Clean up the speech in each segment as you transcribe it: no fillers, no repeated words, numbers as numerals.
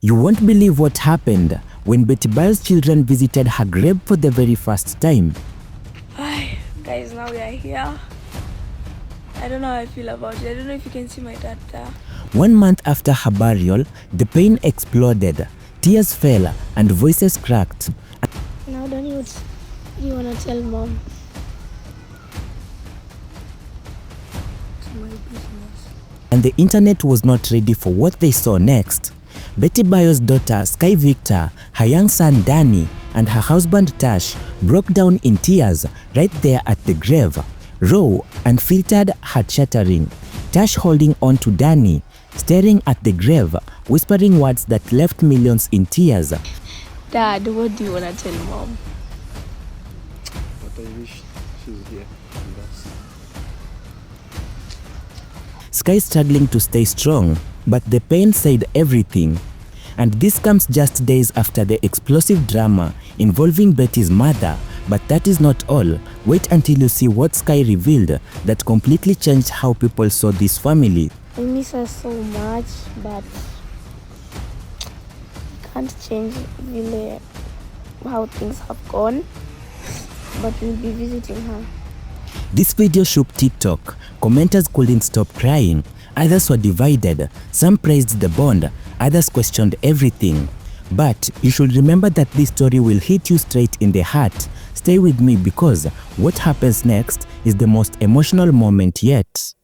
You won't believe what happened when Betty Bayo's children visited her grave for the very first time. Hi, guys, now we are here. I don't know how I feel about it. I don't know if you can see my dad there. 1 month after her burial, the pain exploded, tears fell, and voices cracked. Now, Danny, what do you want to tell mom? It's my business. And the internet was not ready for what they saw next. Betty Bayo's daughter, Sky Victor, her young son Danny, and her husband Tash broke down in tears right there at the grave, raw and filtered, heart-shattering. Tash holding on to Danny, staring at the grave, whispering words that left millions in tears. Dad, what do you want to tell mom? But I wish she was here with us. Sky struggling to stay strong, but the pain said everything. And this comes just days after the explosive drama involving Betty's mother. But that is not all. Wait until you see what Sky revealed that completely changed how people saw this family. I miss her so much, but can't change really how things have gone. But we'll be visiting her. This video shook TikTok. Commenters couldn't stop crying. Others were divided. Some praised the bond, others questioned everything. But you should remember that this story will hit you straight in the heart. Stay with me because what happens next is the most emotional moment yet.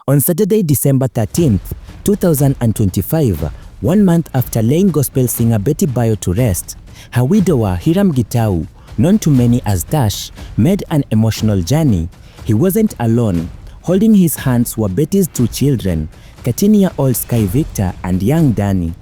On Saturday, December 13th, 2025, 1 month after laying gospel singer Betty Bayo to rest, her widower Hiram Gitau, known to many as Tash, made an emotional journey. He wasn't alone. Holding his hands were Betty's 2 children, 13-year-old Sky Victor and young Danny.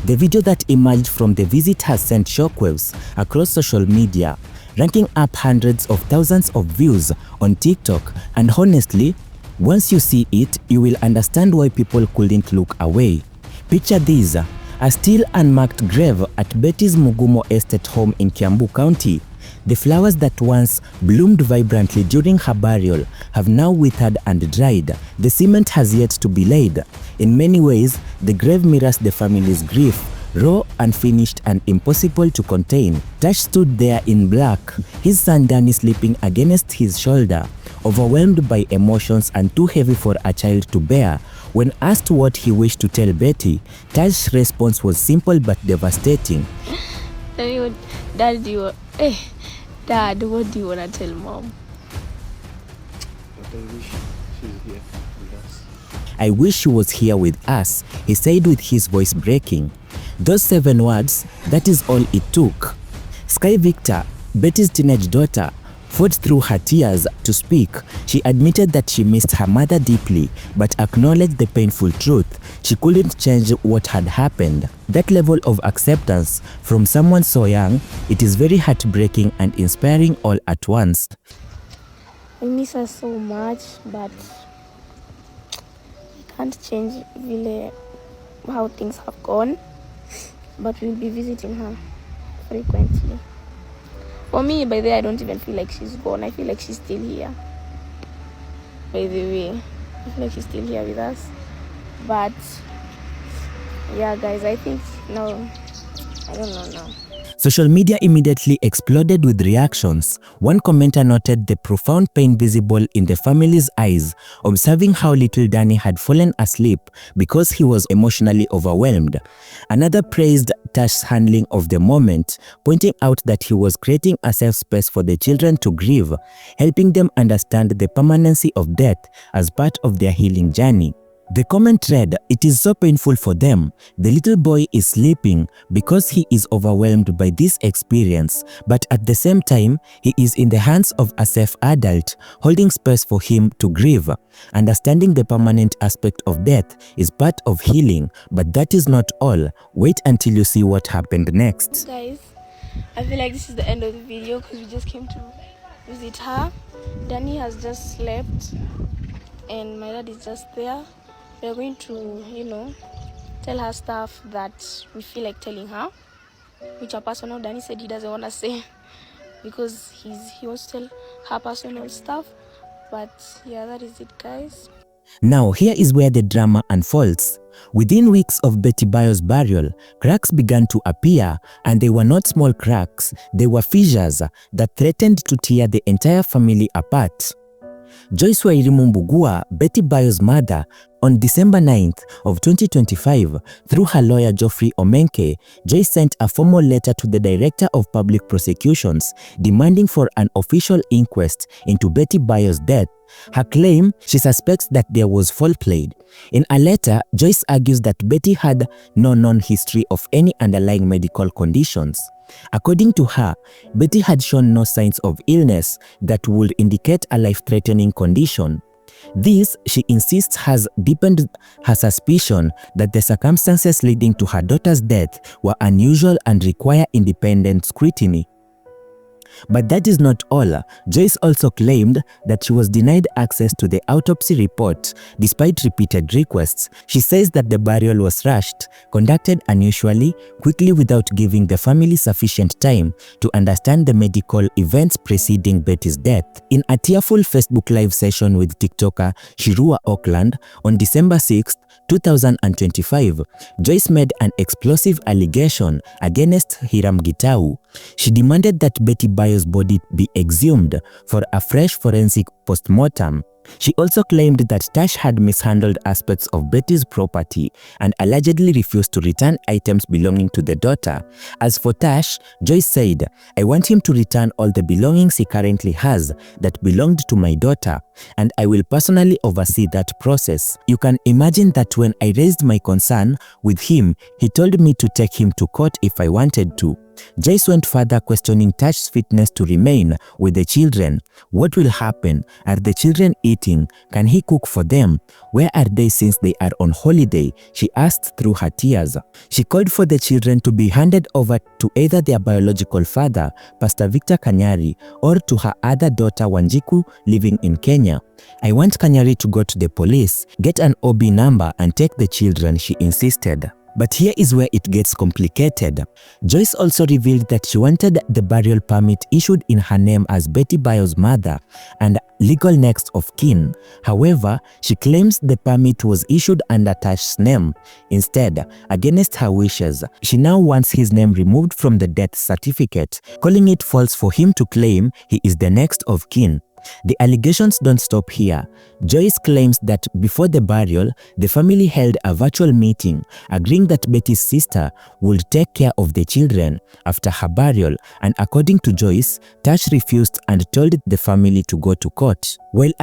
The video that emerged from the visit has sent shockwaves across social media, ranking up hundreds of thousands of views on TikTok, and honestly, once you see it, you will understand why people couldn't look away. Picture this, a still unmarked grave at Betty's Mbugua estate home in Kiambu County. The flowers that once bloomed vibrantly during her burial have now withered and dried. The cement has yet to be laid. In many ways, the grave mirrors the family's grief, raw, unfinished, and impossible to contain. Tash stood there in black, his son Danny sleeping against his shoulder, overwhelmed by emotions and too heavy for a child to bear. When asked what he wished to tell Betty, Tash's response was simple but devastating. Dad, what do you want to tell mom? But I wish she was here with us. I wish she was here with us, he said with his voice breaking. Those 7 words, that is all it took. Sky Victor, Betty's teenage daughter, fought through her tears to speak. She admitted that she missed her mother deeply, but acknowledged the painful truth. She couldn't change what had happened. That level of acceptance from someone so young, it is very heartbreaking and inspiring all at once. I miss her so much, but I can't change really how things have gone. But we'll be visiting her frequently. For me, by the way, I don't even feel like she's gone. I feel like she's still here. By the way, I feel like she's still here with us. But yeah, guys, I think now, I don't know now. Social media immediately exploded with reactions. One commenter noted the profound pain visible in the family's eyes, observing how little Danny had fallen asleep because he was emotionally overwhelmed. Another praised Tash's handling of the moment, pointing out that he was creating a safe space for the children to grieve, helping them understand the permanency of death as part of their healing journey. The comment read, "It is so painful for them. The little boy is sleeping because he is overwhelmed by this experience, but at the same time, he is in the hands of a safe adult, holding space for him to grieve. Understanding the permanent aspect of death is part of healing, but that is not all. Wait until you see what happened next." Guys, I feel like this is the end of the video because we just came to visit her. Danny has just slept and my dad is just there. We're going to, tell her stuff that we feel like telling her, which are personal. Danny said he doesn't want to say because he wants to tell her personal stuff. But yeah, that is it, guys. Now, here is where the drama unfolds. Within weeks of Betty Bayo's burial, cracks began to appear, and they were not small cracks, they were fissures that threatened to tear the entire family apart. Joyce Wairimu Mbugua, Betty Bayo's mother, on December 9th of 2025, through her lawyer Geoffrey Omenke, Joyce sent a formal letter to the Director of Public Prosecutions demanding for an official inquest into Betty Bayo's death. Her claim, she suspects that there was foul play. In a letter, Joyce argues that Betty had no known history of any underlying medical conditions. According to her, Betty had shown no signs of illness that would indicate a life-threatening condition. This, she insists, has deepened her suspicion that the circumstances leading to her daughter's death were unusual and require independent scrutiny. But that is not all. Joyce also claimed that she was denied access to the autopsy report despite repeated requests. She says that the burial was rushed, conducted unusually, quickly without giving the family sufficient time to understand the medical events preceding Betty's death. In a tearful Facebook Live session with TikToker Shirua Auckland on December 6, 2025, Joyce made an explosive allegation against Hiram Gitau. She demanded that Betty Bayo's body be exhumed for a fresh forensic postmortem. She also claimed that Tash had mishandled aspects of Betty's property and allegedly refused to return items belonging to the daughter. As for Tash, Joyce said, "I want him to return all the belongings he currently has that belonged to my daughter, and I will personally oversee that process." You can imagine that when I raised my concern with him, he told me to take him to court if I wanted to. Joyce went further, questioning Tash's fitness to remain with the children. What will happen? Are the children eating? Can he cook for them? Where are they since they are on holiday? She asked through her tears. She called for the children to be handed over to either their biological father, Pastor Victor Kanyari, or to her other daughter Wanjiku living in Kenya. "I want Kanyari to go to the police, get an OB number and take the children," she insisted. But here is where it gets complicated. Joyce also revealed that she wanted the burial permit issued in her name as Betty Bayo's mother and legal next of kin. However, she claims the permit was issued under Tash's name. Instead, against her wishes, she now wants his name removed from the death certificate, calling it false for him to claim he is the next of kin. The allegations don't stop here. Joyce claims that before the burial, the family held a virtual meeting, agreeing that Betty's sister would take care of the children after her burial, and according to Joyce, Tash refused and told the family to go to court. While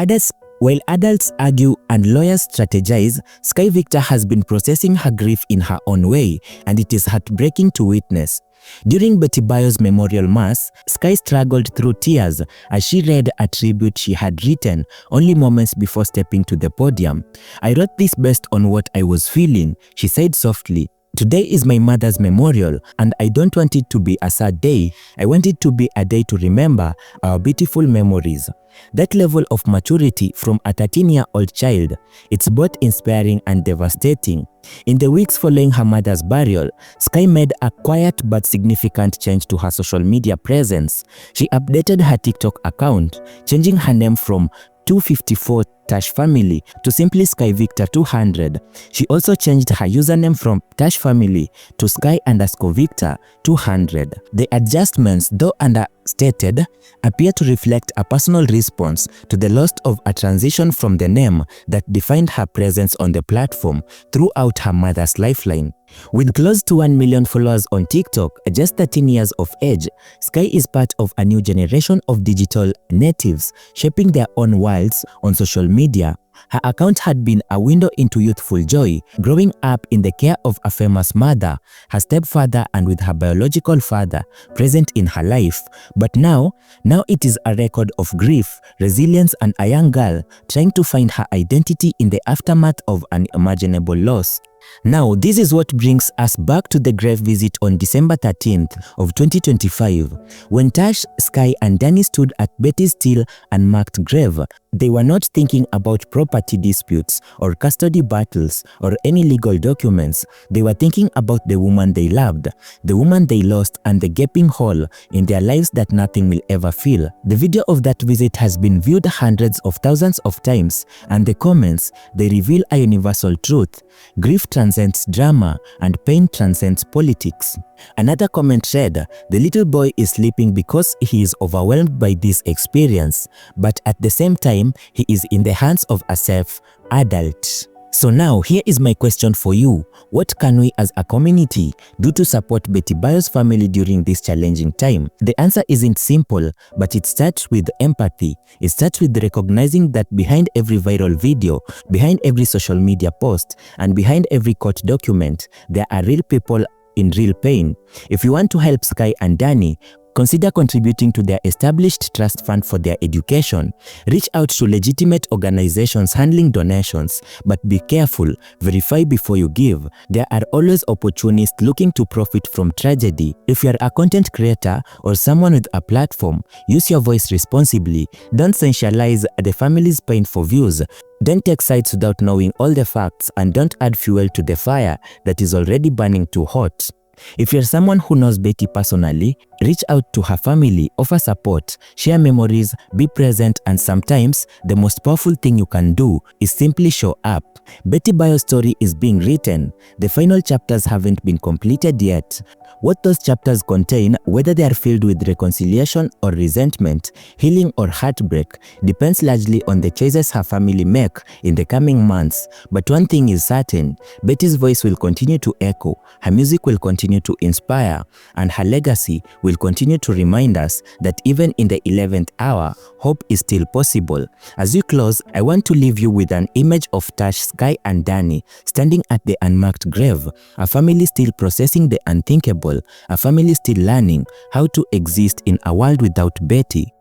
adults argue and lawyers strategize, Sky Victor has been processing her grief in her own way, and it is heartbreaking to witness. During Betty Bayo's memorial mass, Sky struggled through tears as she read a tribute she had written only moments before stepping to the podium. "I wrote this based on what I was feeling," she said softly. "Today is my mother's memorial, and I don't want it to be a sad day. I want it to be a day to remember our beautiful memories." That level of maturity from a 13-year-old child, it's both inspiring and devastating. In the weeks following her mother's burial, Sky made a quiet but significant change to her social media presence. She updated her TikTok account, changing her name from 254 Tash Family to simply Sky Victor 200. She also changed her username from Tash Family to Sky_Victor 200. The adjustments, though understated, appear to reflect a personal response to the loss of a transition from the name that defined her presence on the platform throughout her mother's lifeline. With close to 1 million followers on TikTok at just 13 years of age, Sky is part of a new generation of digital natives shaping their own worlds on social media. Her account had been a window into youthful joy, growing up in the care of a famous mother, her stepfather, and with her biological father present in her life. But now it is a record of grief, resilience, and a young girl trying to find her identity in the aftermath of an unimaginable loss. Now, this is what brings us back to the grave visit on December 13th of 2025. When Tash, Sky, and Danny stood at Betty's still unmarked grave, they were not thinking about property disputes or custody battles or any legal documents. They were thinking about the woman they loved, the woman they lost, and the gaping hole in their lives that nothing will ever fill. The video of that visit has been viewed hundreds of thousands of times, and the comments, they reveal a universal truth. Grief transcends drama and pain transcends politics. Another comment read, the little boy is sleeping because he is overwhelmed by this experience, but at the same time, he is in the hands of a self-adult. So now, here is my question for you. What can we as a community do to support Betty Bayo's family during this challenging time? The answer isn't simple, but it starts with empathy. It starts with recognizing that behind every viral video, behind every social media post, and behind every court document, there are real people in real pain. If you want to help Sky and Danny, consider contributing to their established trust fund for their education. Reach out to legitimate organizations handling donations, but be careful, verify before you give. There are always opportunists looking to profit from tragedy. If you are a content creator or someone with a platform, use your voice responsibly. Don't sensationalize the family's pain for views. Don't take sides without knowing all the facts, and don't add fuel to the fire that is already burning too hot. If you're someone who knows Betty personally, reach out to her family, offer support, share memories, be present, and sometimes the most powerful thing you can do is simply show up. Betty Bayo's story is being written. The final chapters haven't been completed yet. What those chapters contain, whether they are filled with reconciliation or resentment, healing or heartbreak, depends largely on the choices her family make in the coming months. But one thing is certain, Betty's voice will continue to echo, her music will continue to inspire, and her legacy will continue to remind us that even in the 11th hour, hope is still possible. As you close, I want to leave you with an image of Tash, Sky, and Danny standing at the unmarked grave, a family still processing the unthinkable, a family still learning how to exist in a world without Betty.